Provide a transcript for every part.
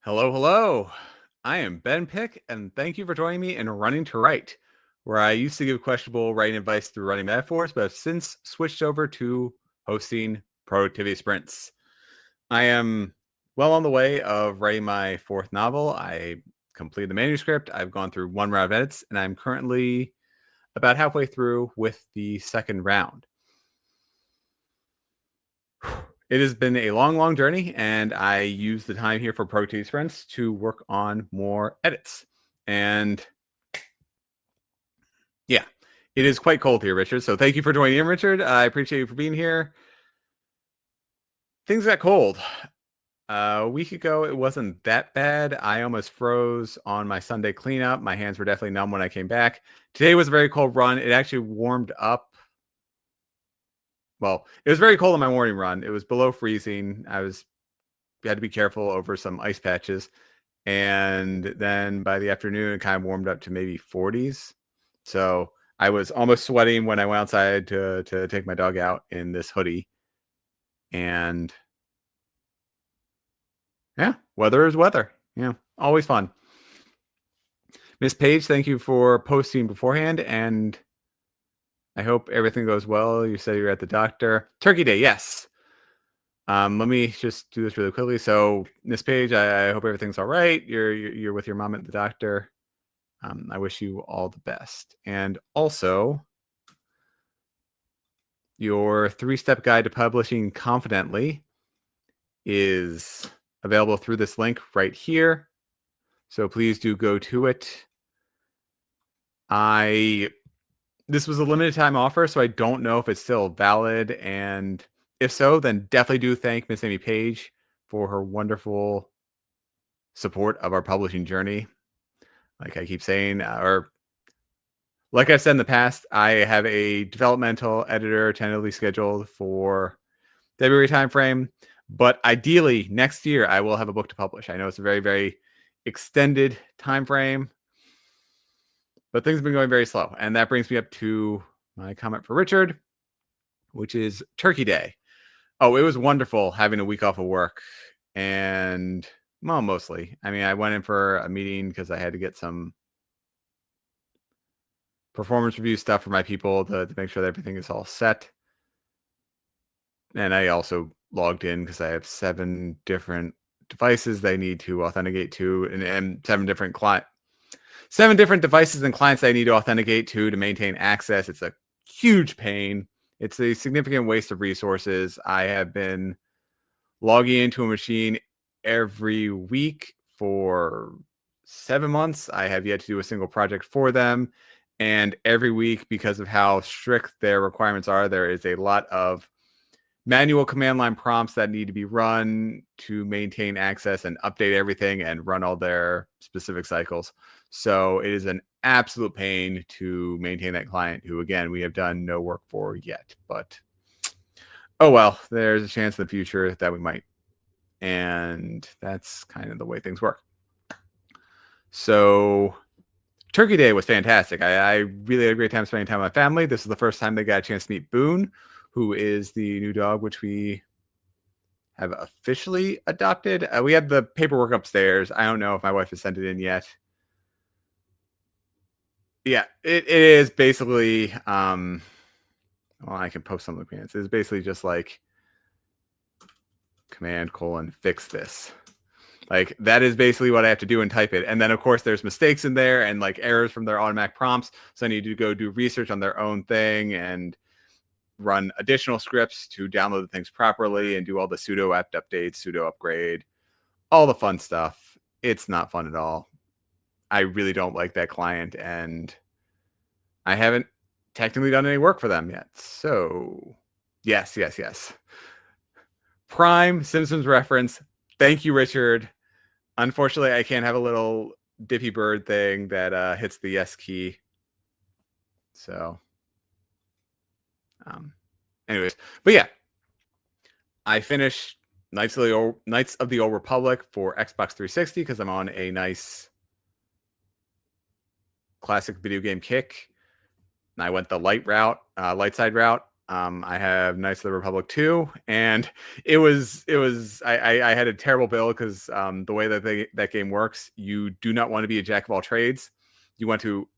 Hello, hello. I am Ben Pick, and thank you for joining me in Running to Write, where I used to give questionable writing advice through running metaphors, but have since switched over to hosting productivity sprints. I am well on the way of writing my fourth novel. I completed the manuscript. I've gone through one round of edits, and I'm currently about halfway through with the second round. It has been a long, long journey, and I use the time here for productivity sprints to work on more edits. And yeah, it is quite cold here, Richard. So thank you for joining in, Richard. I appreciate you for being here. Things got cold. A week ago, it wasn't that bad. I almost froze on my Sunday cleanup. My hands were definitely numb when I came back. Today was a very cold run. It actually warmed up. Well, it was very cold on my morning run. It was below freezing. Had to be careful over some ice patches. And then by the afternoon, it kind of warmed up to maybe 40s. So I was almost sweating when I went outside to take my dog out in this hoodie. And yeah, weather is weather. Yeah, always fun. Miss Page, thank you for posting beforehand. And I hope everything goes well. You said you're at the doctor. Turkey Day, yes. Let me just do this really quickly. So, Miss Page, I hope everything's all right. You're with your mom at the doctor. I wish you all the best. And also, your 3-step guide to publishing confidently is available through this link right here. So please do go to it. This was a limited time offer, so I don't know if it's still valid. And if so, then definitely do thank Miss Amy Page for her wonderful support of our publishing journey. Like I keep saying, or like I've said in the past, I have a developmental editor tentatively scheduled for February timeframe, but ideally next year I will have a book to publish. I know it's a very, very extended time frame, but things have been going very slow. And that brings me up to my comment for Richard, which is Turkey Day. Oh, it was wonderful having a week off of work. And well, mostly. I mean, I went in for a meeting because I had to get some performance review stuff for my people to make sure that everything is all set. And I also logged in because I have 7 different devices they need to authenticate to, and 7 different devices and clients I need to authenticate to maintain access. It's a huge pain. It's a significant waste of resources. I have been logging into a machine every week for 7 months. I have yet to do a single project for them. And every week, because of how strict their requirements are, there is a lot of manual command line prompts that need to be run to maintain access and update everything and run all their specific cycles. So it is an absolute pain to maintain that client who, again, we have done no work for yet. But oh well, there's a chance in the future that we might. And that's kind of the way things work. So Turkey Day was fantastic. I really had a great time spending time with my family. This is the first time they got a chance to meet Boone, who is the new dog, which we have officially adopted. We have the paperwork upstairs. I don't know if my wife has sent it in yet. Yeah, it is basically, well, I can post some of the commands. It's basically just like command : fix this. Like that is basically what I have to do and type it. And then of course there's mistakes in there and like errors from their automatic prompts. So I need to go do research on their own thing and run additional scripts to download the things properly and do all the sudo apt updates, sudo upgrade, all the fun stuff. It's not fun at all. I really don't like that client, and I haven't technically done any work for them yet. So yes. Prime Simpsons reference. Thank you, Richard. Unfortunately, I can't have a little Dippy Bird thing that hits the yes key. So anyways, but yeah, I finished Knights of the Old Republic for Xbox 360 because I'm on a nice classic video game kick. And I went the light side route. I have Knights of the Republic 2, and I had a terrible build because the way that game works, you do not want to be a jack of all trades. You want to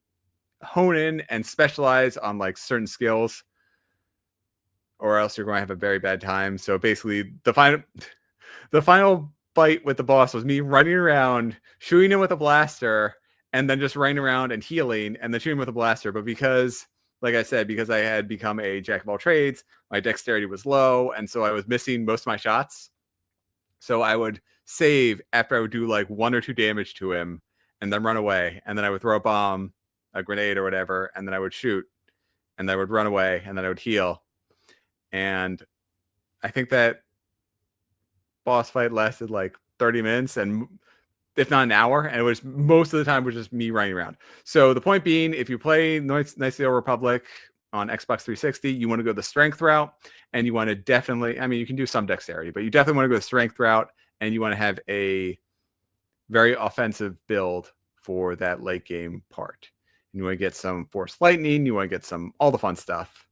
hone in and specialize on like certain skills, or else you're going to have a very bad time. So basically, the final fight with the boss was me running around, shooting him with a blaster, and then just running around and healing, and then shooting him with a blaster. But because, like I said, because I had become a jack of all trades, my dexterity was low, and so I was missing most of my shots. So I would save after I would do like 1 or 2 damage to him, and then run away, and then I would throw a bomb, a grenade, or whatever, and then I would shoot, and then I would run away, and then I would heal. And I think that boss fight lasted like 30 minutes, and if not an hour, and it was most of the time was just me running around. So the point being, if you play Knights of the Old Republic on Xbox 360, you want to go the strength route, and you want to definitely, I mean, you can do some dexterity, but you definitely want to go the strength route, and you want to have a very offensive build for that late game part. And you want to get some Force Lightning, you want to get all the fun stuff.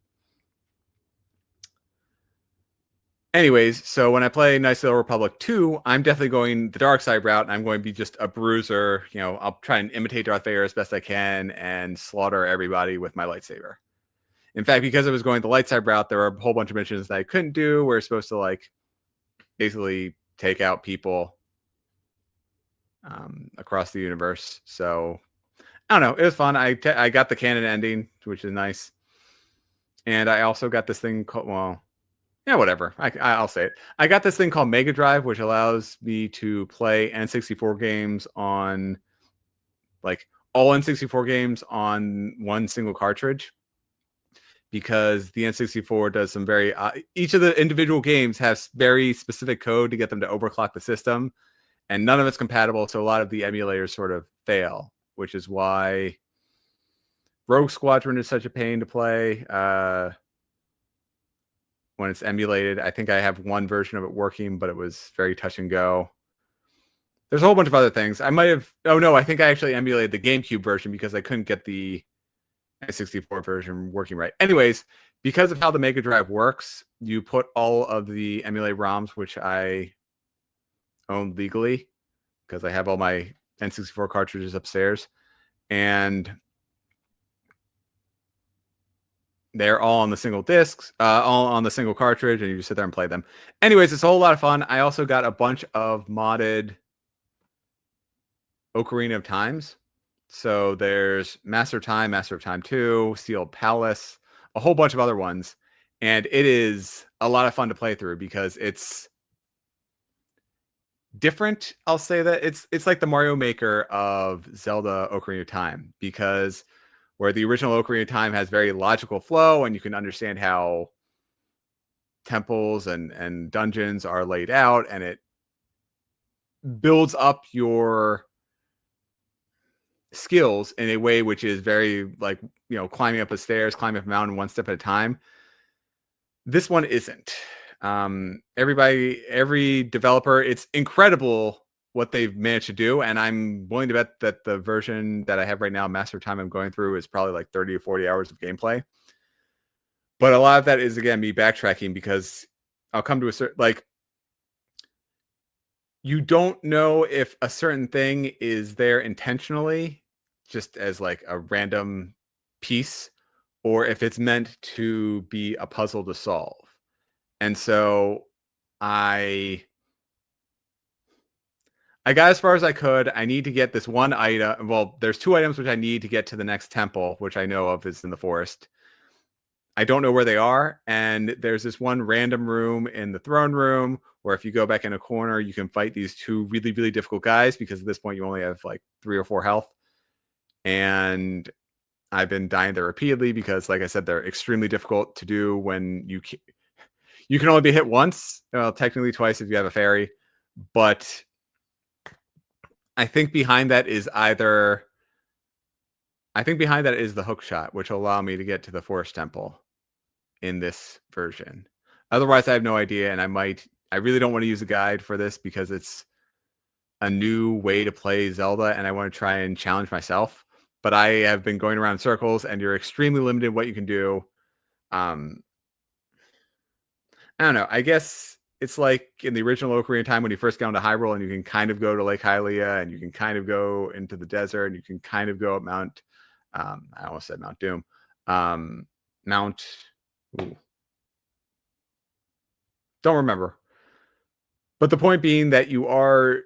Anyways, so when I play Knights of the Republic 2, I'm definitely going the dark side route, and I'm going to be just a bruiser. You know, I'll try and imitate Darth Vader as best I can and slaughter everybody with my lightsaber. In fact, because I was going the light side route, there were a whole bunch of missions that I couldn't do. We're supposed to like basically take out people across the universe. So I don't know. It was fun. I got the canon ending, which is nice. And I also got this thing called, well, yeah, whatever. I'll say it. I got this thing called Mega Drive, which allows me to play N64 games on, like, all N64 games on one single cartridge. Because the N64 does some very... each of the individual games has very specific code to get them to overclock the system. And none of it's compatible, so a lot of the emulators sort of fail. Which is why Rogue Squadron is such a pain to play. When it's emulated, I think I have one version of it working, but it was very touch and go. There's a whole bunch of other things. I might have... Oh, no, I think I actually emulated the GameCube version because I couldn't get the N64 version working right. Anyways, because of how the Mega Drive works, you put all of the emulated ROMs, which I own legally, because I have all my N64 cartridges upstairs, and they're all on the single discs, all on the single cartridge, and you just sit there and play them. Anyways, it's a whole lot of fun. I also got a bunch of modded Ocarina of Times. So there's Master of Time 2, Sealed Palace, a whole bunch of other ones. And it is a lot of fun to play through because it's different. I'll say that it's like the Mario Maker of Zelda Ocarina of Time, because where the original Ocarina of Time has very logical flow and you can understand how temples and dungeons are laid out, and it builds up your skills in a way which is very, like, you know, climbing up the stairs, climbing up a mountain one step at a time. This one isn't. Every developer, it's incredible what they've managed to do, and I'm willing to bet that the version that I have right now, Master of Time, I'm going through, is probably like 30 or 40 hours of gameplay. But a lot of that is, again, me backtracking, because I'll come to a certain, like, you don't know if a certain thing is there intentionally, just as like a random piece, or if it's meant to be a puzzle to solve. And so I got as far as I could. I need to get this one item. Well, there's 2 items which I need to get to the next temple, which I know of is in the forest. I don't know where they are. And there's this one random room in the throne room where if you go back in a corner, you can fight these 2 really, really difficult guys, because at this point you only have like 3 or 4 health. And I've been dying there repeatedly because, like I said, they're extremely difficult to do when you can only be hit once. Well, technically twice if you have a fairy. But I think behind that is the hook shot, which will allow me to get to the Forest Temple in this version. Otherwise, I have no idea, and I really don't want to use a guide for this because it's a new way to play Zelda, and I want to try and challenge myself. But I have been going around in circles, and you're extremely limited what you can do. I don't know. I guess it's like in the original Ocarina of Time when you first go into Hyrule and you can kind of go to Lake Hylia and you can kind of go into the desert and you can kind of go up Mount. I almost said Mount Doom. Mount. Ooh, don't remember. But the point being that you are,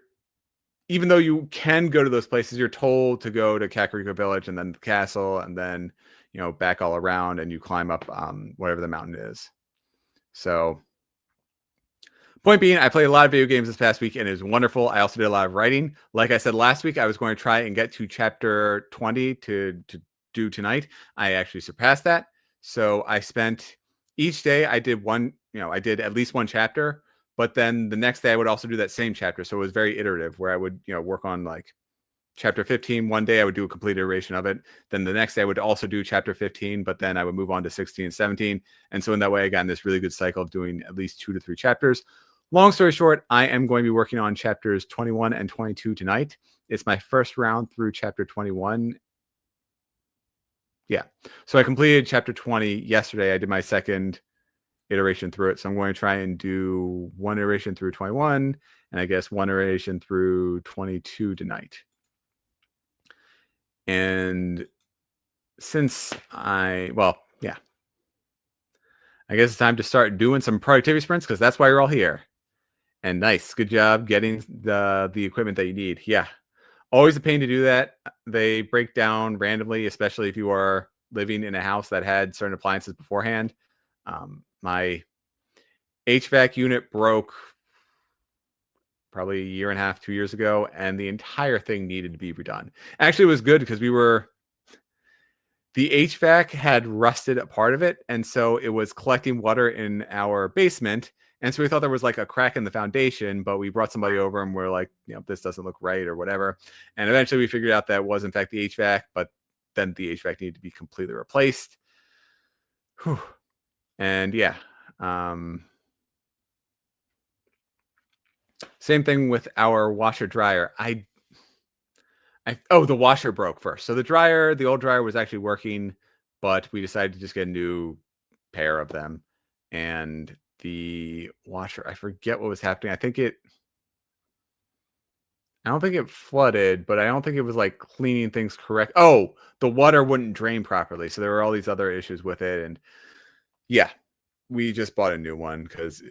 even though you can go to those places, you're told to go to Kakariko Village and then the castle and then back all around and you climb up whatever the mountain is. So point being, I played a lot of video games this past week and it was wonderful. I also did a lot of writing. Like I said last week, I was going to try and get to chapter 20 to do tonight. I actually surpassed that. So I spent each day, I did one, I did at least one chapter, but then the next day I would also do that same chapter. So it was very iterative where I would, work on like chapter 15 one day. I would do a complete iteration of it. Then the next day I would also do chapter 15, but then I would move on to 16 and 17. And so in that way, I got in this really good cycle of doing at least 2 to 3 chapters. Long story short, I am going to be working on chapters 21 and 22 tonight. It's my first round through chapter 21. Yeah. So I completed chapter 20 yesterday. I did my second iteration through it. So I'm going to try and do one iteration through 21 and I guess one iteration through 22 tonight. And since I guess it's time to start doing some productivity sprints because that's why you're all here. And nice, good job getting the equipment that you need. Yeah, always a pain to do that. They break down randomly, especially if you are living in a house that had certain appliances beforehand. My HVAC unit broke probably a year and a half, 2 years ago, and the entire thing needed to be redone. Actually, it was good because the HVAC had rusted a part of it, and so it was collecting water in our basement. And so we thought there was like a crack in the foundation, but we brought somebody over and we're like, this doesn't look right or whatever. And eventually we figured out that was in fact the HVAC, but then the HVAC needed to be completely replaced. Whew. And yeah, same thing with our washer dryer. The washer broke first. So the old dryer was actually working, but we decided to just get a new pair of them. And the washer, I forget what was happening. I don't think it flooded, but I don't think it was like cleaning things correct. Oh, the water wouldn't drain properly. So there were all these other issues with it. And yeah, we just bought a new one because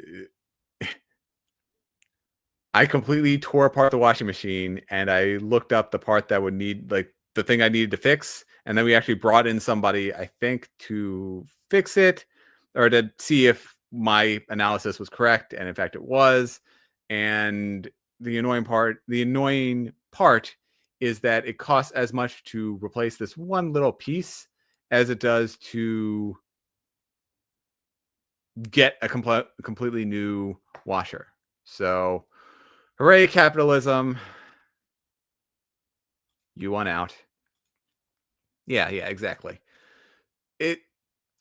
I completely tore apart the washing machine and I looked up the part that would need, like, the thing I needed to fix. And then we actually brought in somebody, I think, to fix it or to see if my analysis was correct. And in fact, it was. And the annoying part is that it costs as much to replace this one little piece as it does to get a completely new washer. So, hooray, capitalism. You won out. Yeah, exactly. It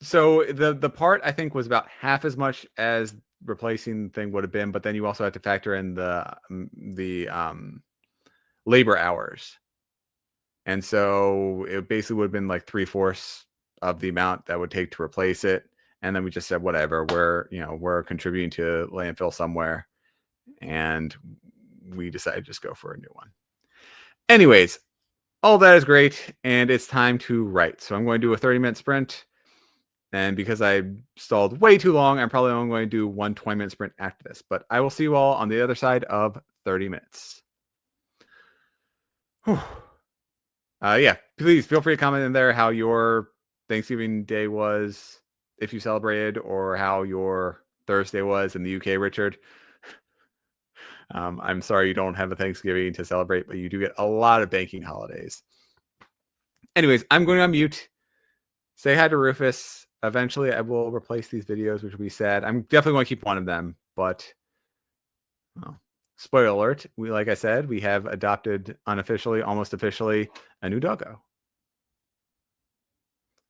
so the part I think was about half as much as replacing the thing would have been, but then you also have to factor in the labor hours. And so it basically would have been like 3/4 of the amount that would take to replace it. And then we just said, whatever, we're contributing to landfill somewhere. And we decided to just go for a new one. Anyways, all that is great, and it's time to write. So I'm going to do a 30-minute sprint, and because I stalled way too long, I'm probably only going to do one 20-minute sprint after this. But I will see you all on the other side of 30 minutes. Yeah, please feel free to comment in there how your Thanksgiving Day was, if you celebrated, or how your Thursday was in the UK, Richard. I'm sorry you don't have a Thanksgiving to celebrate, but you do get a lot of banking holidays. Anyways, I'm going to unmute. Say hi to Rufus. Eventually, I will replace these videos, which will be sad. I'm definitely going to keep one of them, but spoiler alert. Like I said, we have adopted unofficially, almost officially, a new doggo.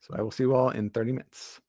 So I will see you all in 30 minutes.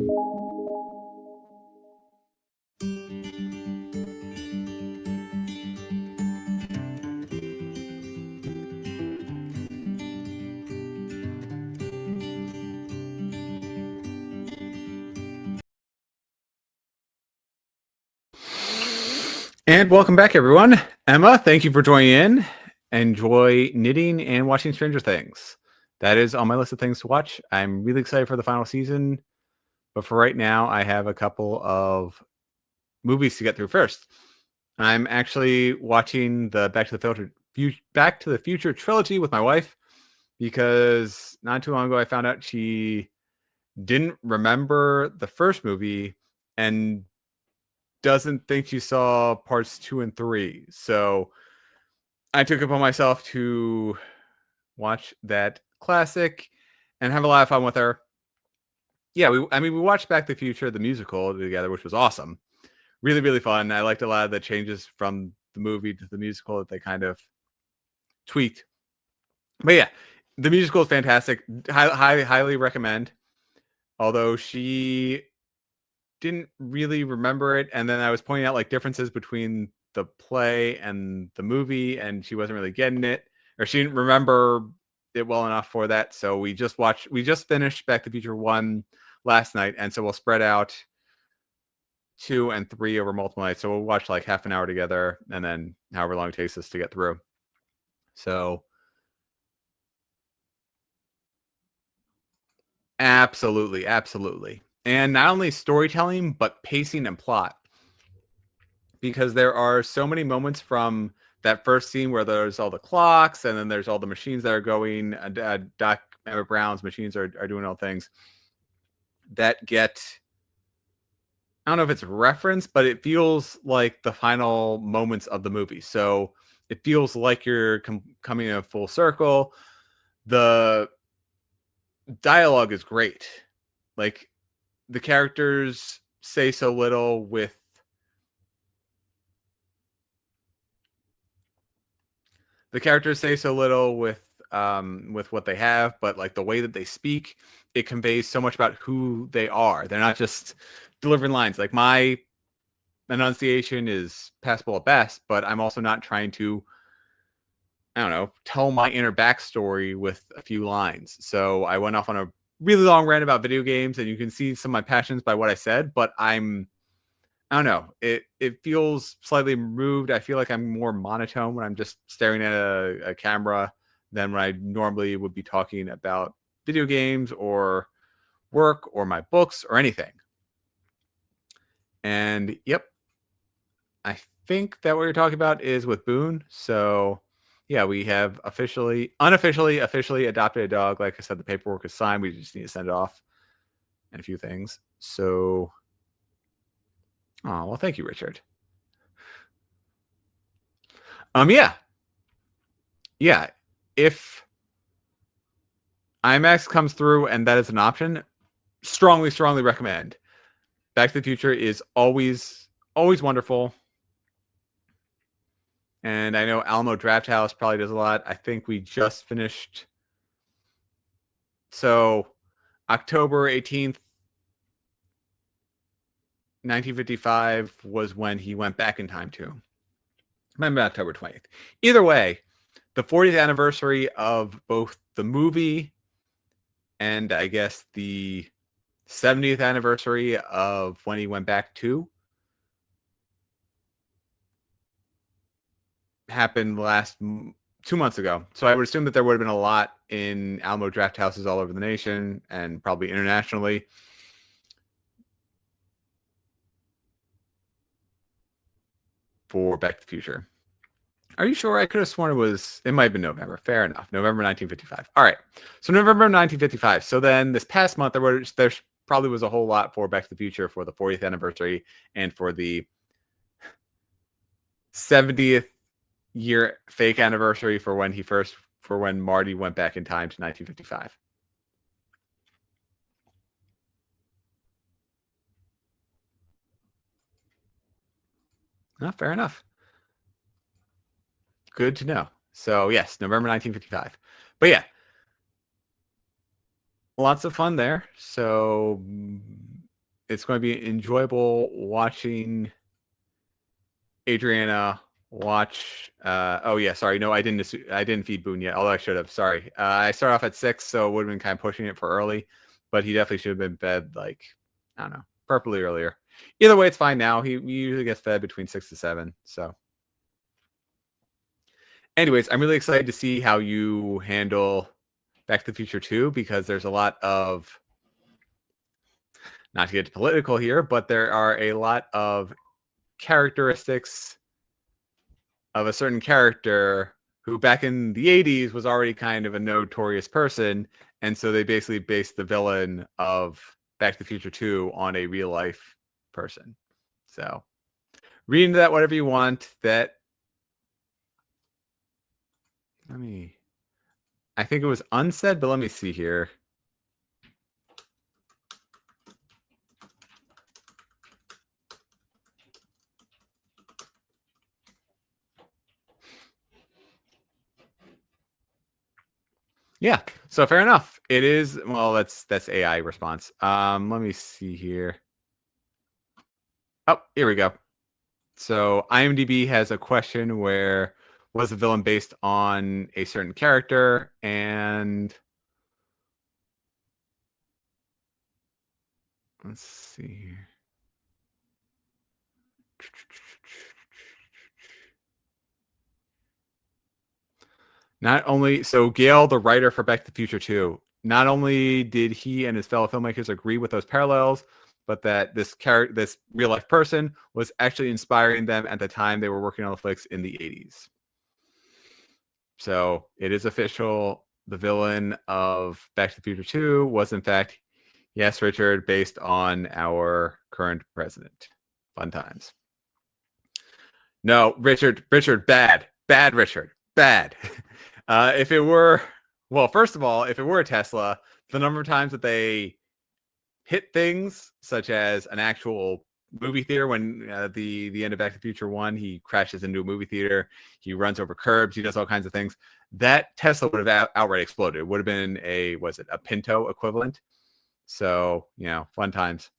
And welcome back, everyone. Emma, thank you for joining in. Enjoy knitting and watching Stranger Things. That is on my list of things to watch. I'm really excited for the final season, but for right now, I have a couple of movies to get through first. I'm actually watching the Back to the Future trilogy with my wife because not too long ago I found out she didn't remember the first movie and doesn't think she saw parts 2 and 3. So I took it upon myself to watch that classic and have a lot of fun with her. Yeah, we watched Back to the Future, the musical together, which was awesome. Really, really fun. I liked a lot of the changes from the movie to the musical that they kind of tweaked. But yeah, the musical is fantastic. Highly recommend. Although she didn't really remember it, and then I was pointing out like differences between the play and the movie, and she wasn't really getting it, or she didn't remember it well enough for that. So we just finished Back to the Future 1 last night, and so we'll spread out 2 and 3 over multiple nights. So we'll watch like half an hour together, and then however long it takes us to get through. So absolutely. And not only storytelling, but pacing and plot. Because there are so many moments from that first scene where there's all the clocks and then there's all the machines that are going. Doc Emmett Brown's machines are doing all things that get, I don't know if it's referenced, but it feels like the final moments of the movie. So it feels like you're coming in a full circle. The dialogue is great. Like the characters say so little with what they have, but like the way that they speak, it conveys so much about who they are. They're not just delivering lines. Like my enunciation is passable at best, but I'm also not trying to, I don't know, tell my inner backstory with a few lines. So I went off on a really long rant about video games, and you can see some of my passions by what I said, but I don't know. It feels slightly removed. I feel like I'm more monotone when I'm just staring at a camera than when I normally would be talking about video games or work or my books or anything. And yep, I think that what you're talking about is with Boone. So yeah, we have officially adopted a dog. Like I said, the paperwork is signed. We just need to send it off and a few things. So, oh, well, thank you, Richard. Yeah. Yeah. If IMAX comes through and that is an option, strongly recommend. Back to the Future is always wonderful. And I know Alamo Drafthouse probably does a lot. I think we just finished. So October 18th, 1955 was when he went back in time to. Maybe October 20th. Either way, the 40th anniversary of both the movie and I guess the 70th anniversary of when he went back to happened last 2 months ago. So I would assume that there would have been a lot in Alamo draft houses all over the nation and probably internationally. For Back to the Future. Are you sure? I could have sworn it might have been November. Fair enough. November 1955. All right. So November 1955. So then this past month, there probably was a whole lot for Back to the Future for the 40th anniversary and for the 70th year fake anniversary for when Marty went back in time to 1955. Oh, fair enough. Good to know. So yes, November 1955. But yeah, lots of fun there. So it's going to be enjoyable watching Adriana watch. Oh yeah, sorry. No, I didn't feed Boone yet. Although I should have. Sorry. I started off at 6, so it would have been kind of pushing it for early. But he definitely should have been fed like I don't know, purpley earlier. Either way, it's fine now. He usually gets fed between 6 to 7. So, anyways, I'm really excited to see how you handle Back to the Future 2 because there's a lot of not to get political here, but there are a lot of characteristics of a certain character who back in the 80s was already kind of a notorious person. And so they basically based the villain of Back to the Future 2 on a real life person. So read into that whatever you want. I think it was unsaid, but let me see here. Yeah. So fair enough. It is. Well, that's AI response. Let me see here. Oh, here we go. So IMDb has a question where was the villain based on a certain character? And let's see here. Not only so Gale, the writer for Back to the Future 2, not only did he and his fellow filmmakers agree with those parallels, but that this real life person was actually inspiring them at the time they were working on the flicks in the 80s. So it is official. The villain of Back to the Future 2 was in fact, yes, Richard, based on our current president. Fun times. No, Richard, bad, Richard, bad. If it were, well, first of all, if it were a Tesla, the number of times that they hit things, such as an actual movie theater, when the end of Back to the Future 1, he crashes into a movie theater, he runs over curbs, he does all kinds of things. That Tesla would have outright exploded. It would have been a Pinto equivalent. So, fun times.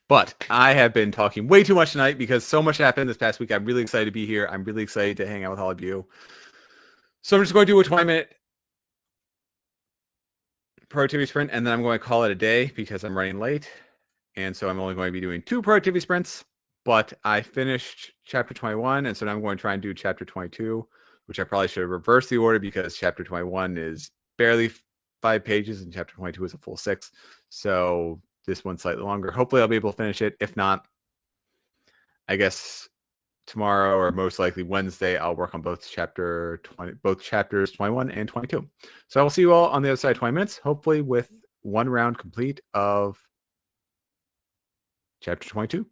But I have been talking way too much tonight because so much happened this past week. I'm really excited to be here. I'm really excited to hang out with all of you. So I'm just going to do a 20-minute productivity sprint, and then I'm going to call it a day because I'm running late. And so I'm only going to be doing 2 productivity sprints. But I finished chapter 21, and so now I'm going to try and do chapter 22, which I probably should have reversed the order because chapter 21 is barely 5 pages and chapter 22 is a full 6. So this one's slightly longer. Hopefully I'll be able to finish it. If not, I guess tomorrow or most likely Wednesday, I'll work on both chapters 21 and 22. So I will see you all on the other side of 20 minutes, hopefully with one round complete of chapter 22.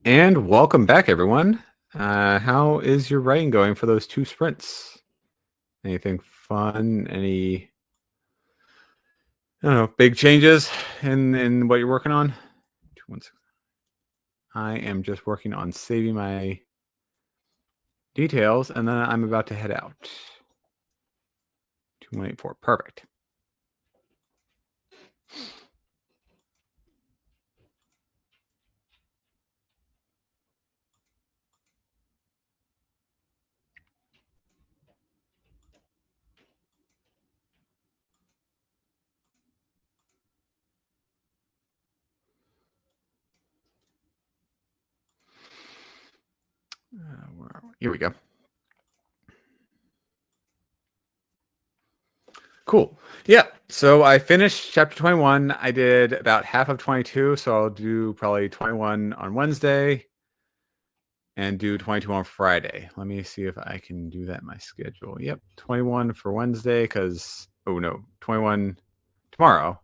And welcome back, everyone. How is your writing going for those 2 sprints? Anything fun? Any, I don't know, big changes in what you're working on? 216. I am just working on saving my details, and then I'm about to head out. 2184, perfect. Here we go. Cool. Yeah. So I finished chapter 21. I did about half of 22. So I'll do probably 21 on Wednesday and do 22 on Friday. Let me see if I can do that in my schedule. Yep. 21 for Wednesday because, oh no, 21 tomorrow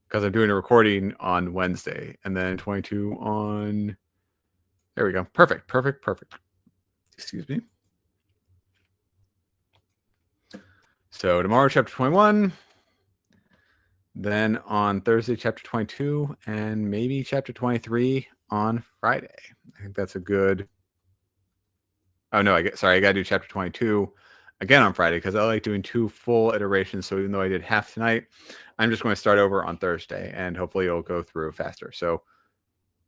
because I'm doing a recording on Wednesday. And then 22 on, there we go. Perfect. Perfect. Perfect. Excuse me. So tomorrow, chapter 21. Then on Thursday, chapter 22, and maybe chapter 23 on Friday. I think that's a good. Oh no, I got to do chapter 22 again on Friday because I like doing 2 full iterations. So even though I did half tonight, I'm just going to start over on Thursday, and hopefully it'll go through faster. So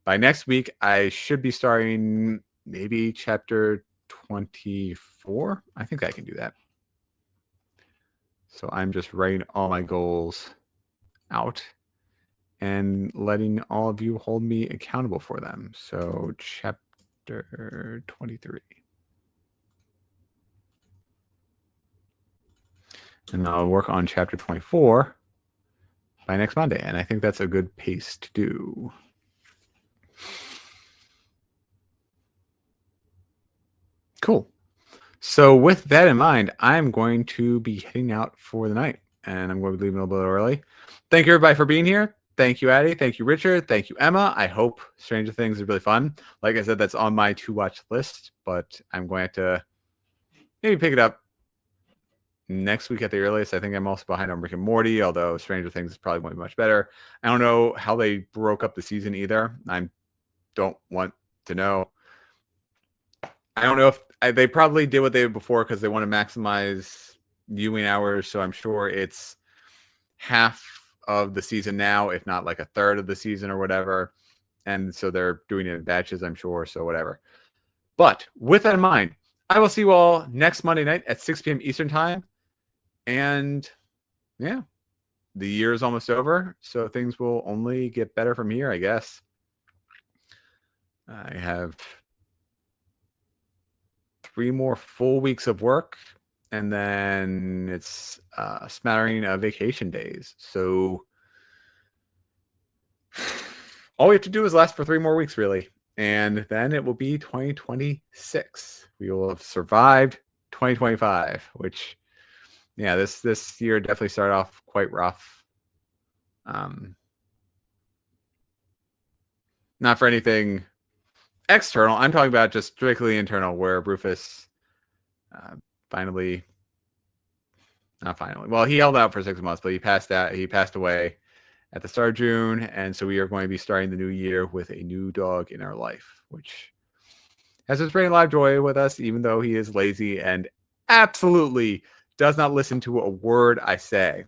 by next week, I should be starting maybe chapter 24. I think I can do that. So I'm just writing all my goals out and letting all of you hold me accountable for them. So chapter 23. And I'll work on chapter 24 by next Monday. And I think that's a good pace to do. Cool. So with that in mind, I'm going to be heading out for the night. And I'm going to be leaving a little bit early. Thank you, everybody, for being here. Thank you, Addie. Thank you, Richard. Thank you, Emma. I hope Stranger Things is really fun. Like I said, that's on my to-watch list, but I'm going to maybe pick it up next week at the earliest. I think I'm also behind on Rick and Morty, although Stranger Things is probably going to be much better. I don't know how they broke up the season either. I don't want to know. I don't know if they probably did what they did before because they want to maximize viewing hours. So I'm sure it's half of the season now, if not like a third of the season or whatever. And so they're doing it in batches, I'm sure. So whatever. But with that in mind, I will see you all next Monday night at 6 p.m. Eastern time. And yeah, the year is almost over. So things will only get better from here, I guess. I have 3 more full weeks of work. And then it's a smattering of vacation days. So all we have to do is last for 3 more weeks, really. And then it will be 2026. We will have survived 2025, which, yeah, this year definitely started off quite rough. Not for anything external. I'm talking about just strictly internal, where Rufus finally, not finally. Well, he held out for 6 months, but he passed out. He passed away at the start of June, and so we are going to be starting the new year with a new dog in our life, which has been spreading a lot of joy with us, even though he is lazy and absolutely does not listen to a word I say.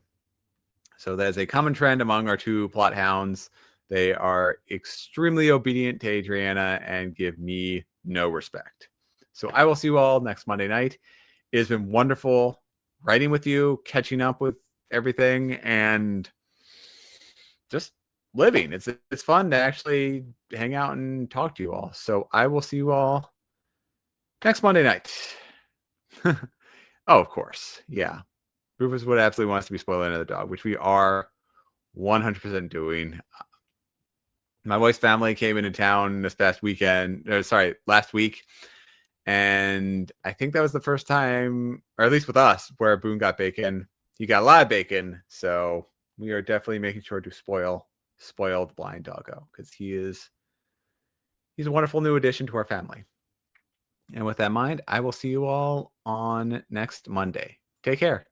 So that is a common trend among our 2 plot hounds. They are extremely obedient to Adriana and give me no respect. So I will see you all next Monday night. It has been wonderful writing with you, catching up with everything, and just living. It's fun to actually hang out and talk to you all. So I will see you all next Monday night. Oh, of course. Yeah. Rufus would absolutely want us to be spoiling another dog, which we are 100% doing. My wife's family came into town this past weekend, last week. And I think that was the first time, or at least with us, where Boone got bacon. He got a lot of bacon. So we are definitely making sure to spoil the blind doggo because he is He's a wonderful new addition to our family. And with that in mind, I will see you all on next Monday. Take care.